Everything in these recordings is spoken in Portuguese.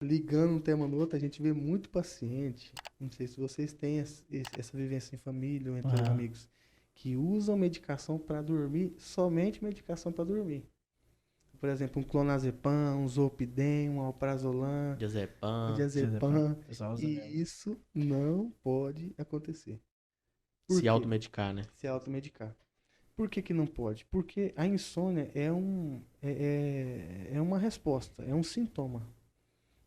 ligando um tema no outro, a gente vê muito paciente, não sei se vocês têm essa vivência em família ou entre Aham. amigos, que usam medicação para dormir, somente medicação para dormir. Por exemplo, um clonazepam, um zolpidem, um alprazolam, um Diazepam. diazepam, O pessoal usa mesmo. e isso não pode acontecer. Por Se quê? automedicar, né? Se automedicar. Por que que não pode? Porque a insônia é uma resposta, é um sintoma.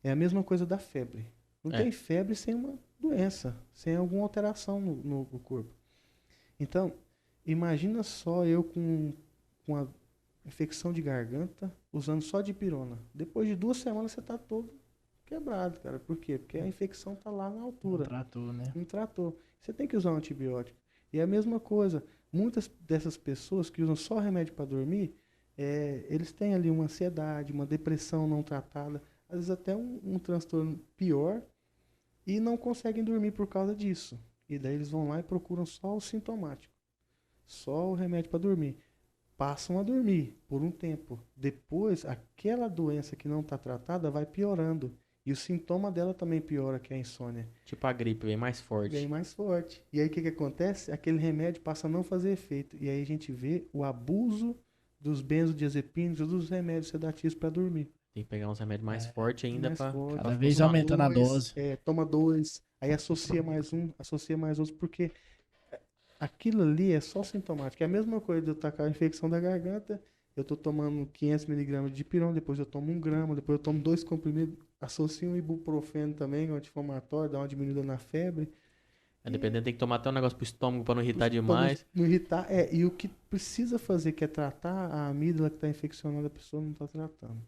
É a mesma coisa da febre. Não É. tem febre sem uma doença, sem alguma alteração no corpo. Então, imagina só eu com a infecção de garganta, usando só dipirona. Depois de 2 semanas você está todo quebrado, cara. Por quê? Porque a infecção está lá na Não altura. tratou, né? Não tratou. Você tem que usar um antibiótico. E é a mesma coisa. Muitas dessas pessoas que usam só remédio para dormir, eles têm ali uma ansiedade, uma depressão não tratada, às vezes até um transtorno pior, e não conseguem dormir por causa disso. E daí eles vão lá e procuram só o sintomático, só o remédio para dormir. Passam a dormir por um tempo. Depois, aquela doença que não está tratada vai piorando. E o sintoma dela também piora, que é a insônia. Tipo a gripe, bem mais Bem forte. mais forte. E aí o que acontece? Aquele remédio passa a não fazer efeito. E aí a gente vê o abuso dos benzodiazepínicos, dos remédios sedativos para dormir. Tem que pegar uns remédios mais É, fortes ainda Mais forte. Cada pra vez Toma funcionar. aumentando a dois, dose. toma dois, aí associa mais um, associa mais outro, porque aquilo ali é só sintomático. É a mesma coisa de eu estar com a infecção da garganta, eu estou tomando 500 miligramas de dipirona, depois eu tomo 1 grama, depois eu tomo 2 comprimidos, associo um ibuprofeno também, que é um anti-inflamatório, dá uma diminuída na febre. É, E dependendo, tem que tomar até um negócio pro estômago pra não irritar para não, demais. não irritar. E o que precisa fazer, que é tratar a amígdala que está infeccionada, a pessoa não está tratando.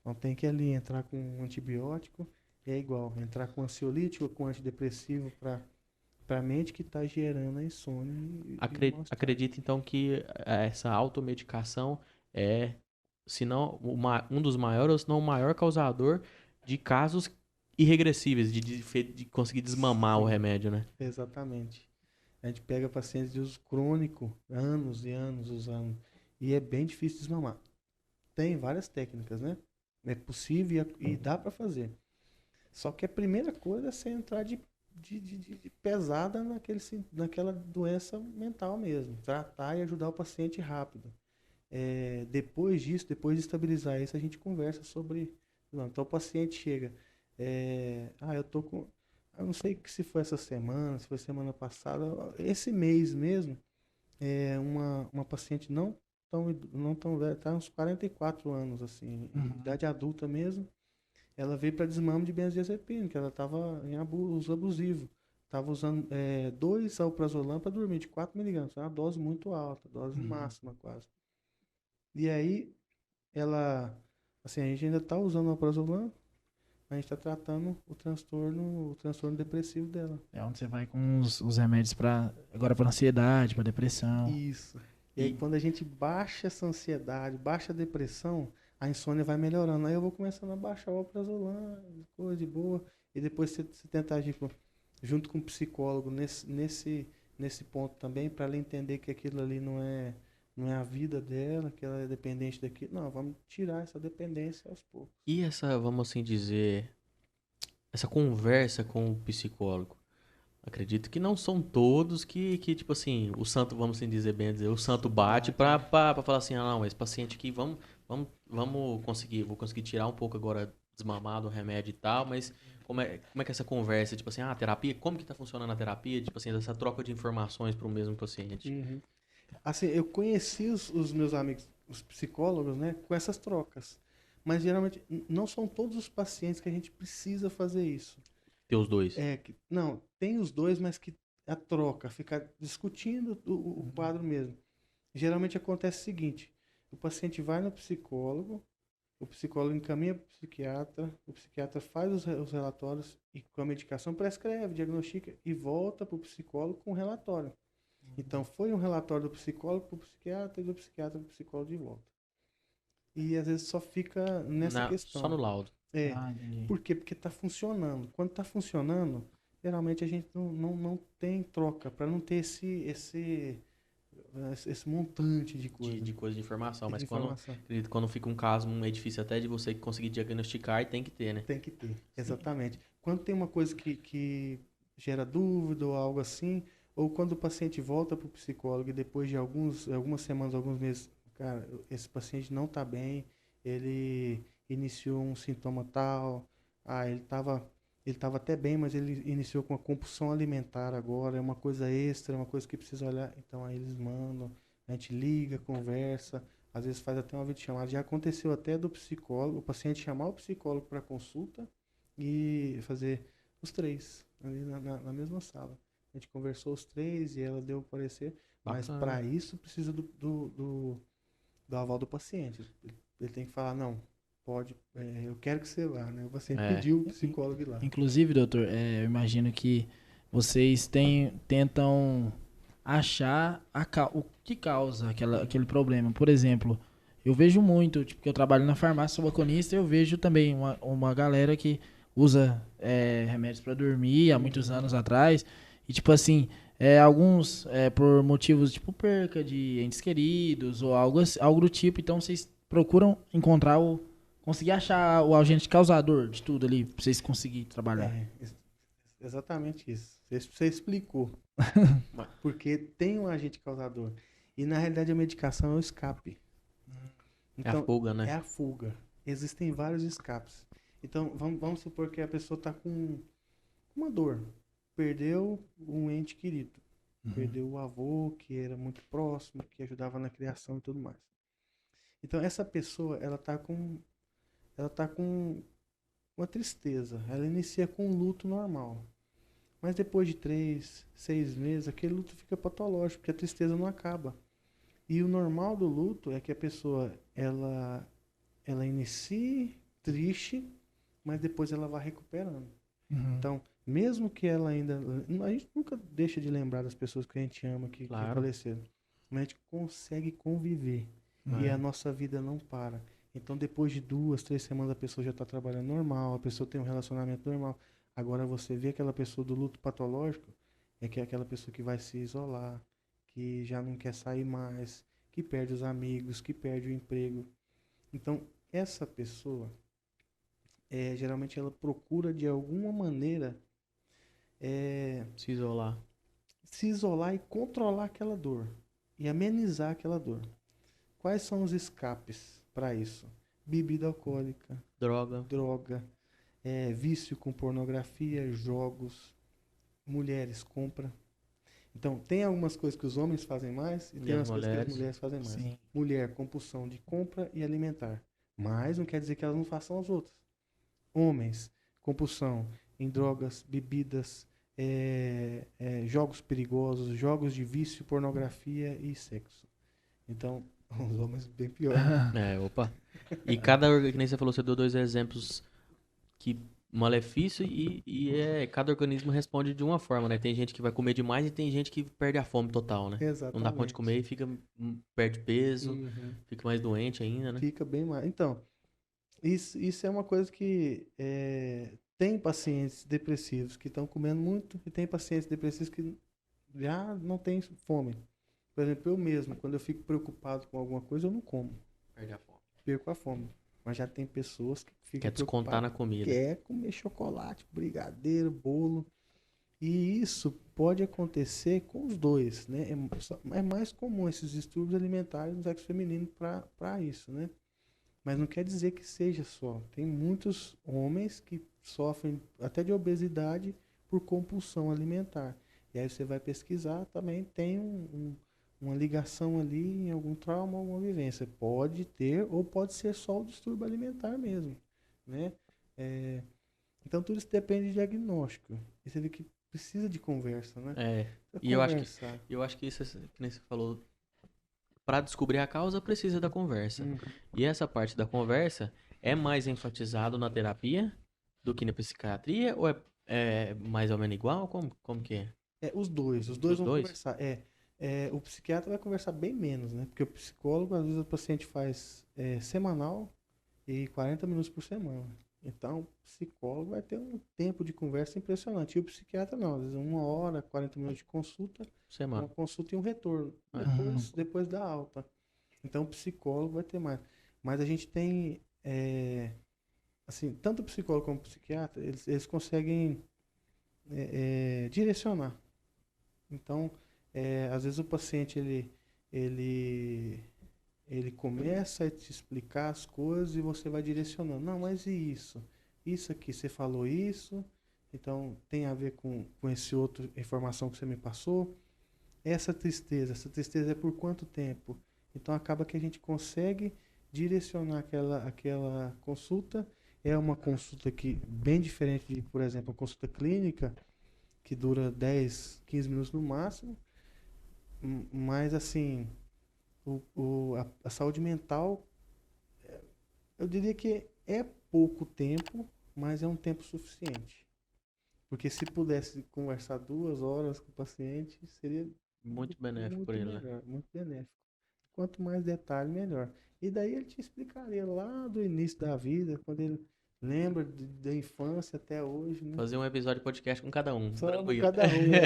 Então tem que ali entrar com um antibiótico, é igual, entrar com ansiolítico, com antidepressivo para a mente que está gerando a insônia e o mal-estar. Acredito então que essa automedicação é, se não um dos maiores, ou se não o maior causador de casos irregressíveis, de conseguir desmamar o Sim, remédio, né? exatamente. A gente pega pacientes de uso crônico, anos e anos usando, e é bem difícil desmamar. Tem várias técnicas, né? É possível e dá para fazer. Só que a primeira coisa é você entrar de pesada naquela doença mental mesmo. Tratar e ajudar o paciente rápido. Depois disso, depois de estabilizar isso, a gente conversa sobre. Não, então o paciente chega. Eu tô com. Eu não sei se foi essa semana, se foi semana passada, esse mês mesmo, uma paciente não tão velha, tá uns 44 anos, assim, Uhum. idade adulta mesmo. Ela veio para desmame de benzodiazepina, que ela estava em uso abusivo. Estava usando 2 alprazolam para dormir, de 4 miligramas. Uma dose muito alta, dose Uhum. máxima quase. E aí, ela, assim, a gente ainda está usando o alprazolam, mas a gente está tratando o transtorno depressivo dela. É onde você vai com os remédios agora para ansiedade, para depressão. Isso. E aí, E quando a gente baixa essa ansiedade, baixa a depressão, a insônia vai melhorando. Aí eu vou começando a baixar o alprazolam, coisa de boa. E depois você tenta agir junto com o psicólogo nesse ponto também, para ela entender que aquilo ali não é a vida dela, que ela é dependente daquilo. Não, vamos tirar essa dependência aos poucos. essa, vamos assim dizer, essa conversa com o psicólogo? Acredito que não são todos que tipo assim, o santo, vamos assim dizer bem dizer, o santo bate Bate, né? pra falar assim, ah, não, esse paciente aqui, vamos conseguir, vou conseguir tirar um pouco agora desmamado o remédio e tal, mas como é que é essa conversa, tipo assim, a terapia, como que tá funcionando a terapia, tipo assim, essa troca de informações pro mesmo paciente? Uhum. Assim, eu conheci os meus amigos, os psicólogos, né, com essas trocas. Mas geralmente não são todos os pacientes que a gente precisa fazer isso. Ter os dois. Não, tem os dois, mas que a troca, ficar discutindo o quadro mesmo. Geralmente acontece o seguinte: o paciente vai no psicólogo, o psicólogo encaminha para o psiquiatra faz os relatórios e com a medicação prescreve, diagnostica e volta para o psicólogo com o relatório. Então foi um relatório do psicólogo para o psiquiatra e do psiquiatra para o psicólogo de volta. E às vezes só fica nessa Só no questão. laudo. É. Ah, entendi. Por quê? Porque está funcionando. Quando está funcionando, geralmente a gente não tem troca, para não ter esse montante de coisa. De coisa de informação, de mas informação. quando fica um caso, é difícil até de você conseguir diagnosticar e tem que ter, né? Tem que ter, exatamente. Quando tem uma coisa que gera dúvida ou algo assim, ou quando o paciente volta para o psicólogo e depois de algumas semanas, alguns meses, cara, esse paciente não está bem, ele iniciou um sintoma tal, ele tava até bem, mas ele iniciou com uma compulsão alimentar agora, é uma coisa extra, é uma coisa que precisa olhar. Então aí eles mandam, a gente liga, conversa, às vezes faz até uma videochamada. Já aconteceu até do psicólogo, o paciente chamar o psicólogo para consulta e fazer os três ali na mesma sala. A gente conversou os três e ela deu o parecer, mas Bacana. para isso precisa do aval do paciente. Ele tem que falar, não, pode, eu quero que você vá, né? O paciente É. pediu o psicólogo ir lá. Inclusive, doutor, eu imagino que vocês tentam achar o que causa aquele problema. Por exemplo, eu vejo muito, tipo, que eu trabalho na farmácia, sou balconista, eu vejo também uma galera que usa remédios para dormir há muitos anos atrás. E, tipo assim, alguns por motivos, tipo, perca de entes queridos ou algo do tipo. Então, vocês procuram encontrar conseguir achar o agente causador de tudo ali, pra vocês conseguirem trabalhar. Exatamente isso. Você explicou. Porque tem um agente causador. E na realidade a medicação é o escape. É a fuga, né? É a fuga. Existem vários escapes. Então vamos supor que a pessoa está com uma dor. Perdeu um ente querido. Perdeu o avô, que era muito próximo, que ajudava na criação e tudo mais. Então essa pessoa, ela tá com uma tristeza. Ela inicia com um luto normal. Mas depois de 3, 6 meses, aquele luto fica patológico, porque a tristeza não acaba. E o normal do luto é que a pessoa, ela inicie triste, mas depois ela vai recuperando. Então, mesmo que ela ainda... A gente nunca deixa de lembrar das pessoas que a gente ama, que faleceram. Mas a gente consegue conviver. E a nossa vida não para. Então, depois de 2, 3 semanas, a pessoa já está trabalhando normal, a pessoa tem um relacionamento normal. Agora, você vê aquela pessoa do luto patológico, que é aquela pessoa que vai se isolar, que já não quer sair mais, que perde os amigos, que perde o emprego. Então, essa pessoa, geralmente, ela procura, de alguma maneira, Se isolar. se isolar e controlar aquela dor. E amenizar aquela dor. Quais são os escapes para isso? Bebida alcoólica, droga, vício com pornografia, jogos, mulheres, compra. Então, tem algumas coisas que os homens fazem mais e tem algumas coisas que as mulheres fazem mais. Sim. Mulher, compulsão de compra e alimentar. Mas não quer dizer que elas não façam as outras. Homens, compulsão em drogas, bebidas, jogos perigosos, jogos de vício, pornografia e sexo. Então, os homens bem pior. Opa. E que nem você falou, você deu 2 exemplos que malefício cada organismo responde de uma forma, né? Tem gente que vai comer demais e tem gente que perde a fome total, né? Exatamente. Não dá conta de comer e perde peso, fica mais doente ainda, né? Fica bem mais. Então, isso é uma coisa que tem pacientes depressivos que estão comendo muito e tem pacientes depressivos que já não têm fome. Por exemplo, eu mesmo, quando eu fico preocupado com alguma coisa, eu não como. Perde a fome. Perco a fome. Mas já tem pessoas que ficam Quer descontar na comida. Quer comer chocolate, brigadeiro, bolo. E isso pode acontecer com os dois, né? É mais comum esses distúrbios alimentares no sexo feminino para isso, né? Mas não quer dizer que seja só. Tem muitos homens que sofrem até de obesidade por compulsão alimentar. E aí você vai pesquisar, também tem uma ligação ali em algum trauma, alguma vivência. Pode ter ou pode ser só o distúrbio alimentar mesmo, né? Então tudo isso depende de diagnóstico. E você vê que precisa de conversa, né? E eu acho que isso, que nem você falou, para descobrir a causa precisa da conversa. E essa parte da conversa é mais enfatizado na terapia do que na psiquiatria ou é mais ou menos igual? Como que é? Os dois vão conversar. O psiquiatra vai conversar bem menos, né? Porque o psicólogo, às vezes, o paciente faz semanal e 40 minutos por semana. Então, o psicólogo vai ter um tempo de conversa impressionante. E o psiquiatra não, às vezes 1 hora, 40 minutos de consulta, uma Semana. consulta e um retorno. Depois da alta. Então, o psicólogo vai ter mais. Mas a gente tem, assim, tanto o psicólogo como o psiquiatra, eles conseguem direcionar. Então, às vezes o paciente, ele, ele começa a te explicar as coisas e você vai direcionando. Não, mas e isso? Isso aqui, você falou isso, então tem a ver com esse outra informação que você me passou. Essa tristeza é por quanto tempo? Então acaba que a gente consegue direcionar aquela consulta. É uma consulta que bem diferente de, por exemplo, a consulta clínica, que dura 10, 15 minutos no máximo. Mas assim, a saúde mental, eu diria que é pouco tempo, mas é um tempo suficiente. Porque se pudesse conversar 2 horas com o paciente, seria Muito benéfico muito para ele, né? melhor, muito benéfico. Quanto mais detalhe, melhor. E daí ele te explicaria lá do início da vida, quando ele lembra da infância até hoje, né? Fazer um episódio de podcast com cada um. Só Tranquilo. cada um, né?